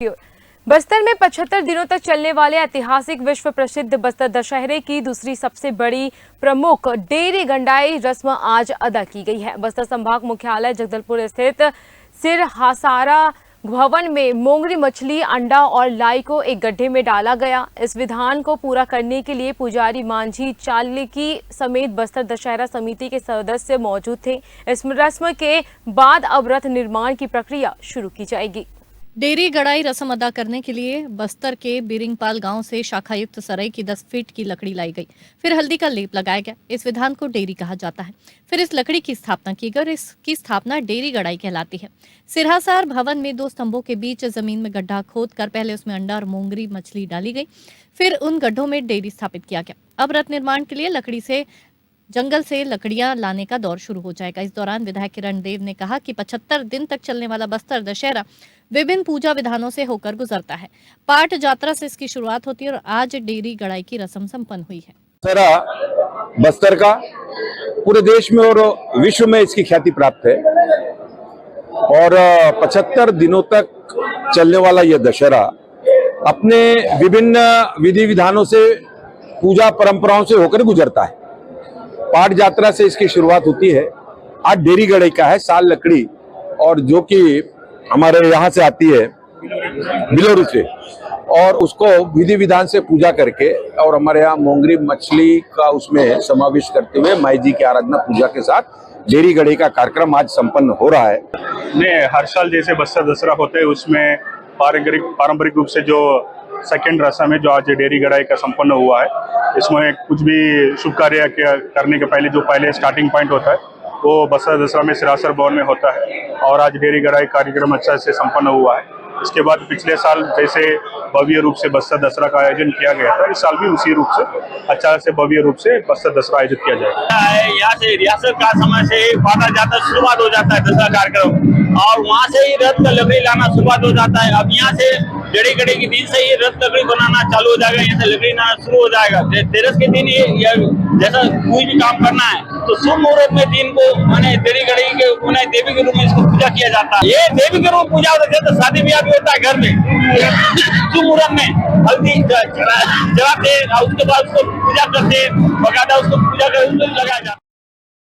बस्तर में 75 दिनों तक चलने वाले ऐतिहासिक विश्व प्रसिद्ध बस्तर दशहरे की दूसरी सबसे बड़ी प्रमुख डेरी गंडाई रस्म आज अदा की गई है। बस्तर संभाग मुख्यालय जगदलपुर स्थित सिरहासारा भवन में मोंगरी मछली, अंडा और लाई को एक गड्ढे में डाला गया। इस विधान को पूरा करने के लिए पुजारी मांझी चालकी समेत बस्तर दशहरा समिति के सदस्य मौजूद थे। इस रस्म के बाद अब रथ निर्माण की प्रक्रिया शुरू की जाएगी। डेरी गड़ाई रस्म अदा करने के लिए बस्तर के बिरिंगपाल गांव से शाखायुक्त सरई की 10 फीट की लकड़ी लाई गई। फिर हल्दी का लेप लगाया गया। इस विधान को डेरी कहा जाता है। फिर इस लकड़ी की स्थापना की गई और इसकी स्थापना डेरी गड़ाई कहलाती है। सिरहासार भवन में 2 स्तंभों के बीच जमीन में गड्ढा खोदकर पहले उसमें अंडा और मोंगरी मछली डाली गई। फिर उन गड्ढों में डेरी स्थापित किया गया। अब रथ निर्माण के लिए जंगल से लकड़ियां लाने का दौर शुरू हो जाएगा। इस दौरान विधायक किरण देव ने कहा कि 75 दिन तक चलने वाला बस्तर दशहरा विभिन्न पूजा विधानों से होकर गुजरता है। पाट यात्रा से इसकी शुरुआत होती है और आज डेरी गड़ाई की रस्म संपन्न हुई है। दशहरा बस्तर का पूरे देश में और विश्व में इसकी ख्याति प्राप्त है और 75 दिनों तक चलने वाला यह दशहरा अपने विभिन्न विधि विधानों से, पूजा परंपराओं से होकर गुजरता है। पाट यात्रा से इसकी शुरुआत होती है। आज डेरी गड़ाई का है, साल लकड़ी, और जो कि हमारे यहाँ से आती है बिलोरू से, और उसको विधि विधान से पूजा करके और हमारे यहाँ मोंगरी मछली का उसमें समावेश करते हुए माई जी की आराधना पूजा के साथ डेरी गड़ाई का कार्यक्रम आज संपन्न हो रहा है। हर साल जैसे बस्तर दशहरा होते है उसमें पारंपरिक रूप से जो सेकेंड रस्म है जो आज डेरी गड़ाई का संपन्न हुआ है, इसमें कुछ भी शुभ कार्य करने के पहले जो स्टार्टिंग पॉइंट होता है वो बस्तर दशहरा में सिरहासार भवन में होता है और आज डेरी गड़ाई कार्यक्रम अच्छा से संपन्न हुआ है। इसके बाद पिछले साल जैसे भव्य रूप से बस्तर दशहरा का आयोजन किया गया था, इस साल भी उसी रूप से अच्छा से भव्य रूप से बस्तर दशहरा आयोजित किया जाएगा। यहाँ से रियासत का समय से बांधा जाता है, शुरुआत हो जाता है दशहरा कार्यक्रम, और वहाँ से ही रथ का लकड़ी लाना शुरुआत हो जाता है। अब यहाँ से डेरी गड़ाई के दिन से ही रथ लकड़ी बनाना चालू हो जाएगा, यहाँ से लकड़ी लाना शुरू हो जाएगा। तेरस के दिन ये जैसा कोई भी काम करना है तो शुभ मुहूर्त में दिन को मैंने डेरी गड़ाई के देवी के रूप में इसको पूजा किया जाता है। ये देवी के रूप में पूजा होता है तो शादी ब्याह भी होता है घर में। शुभ मुहूर्त में हल्दी चढ़ाते हैं और उसके बाद उसको पूजा करते हैं, बकायदा उसको पूजा कर लगाया जाता है।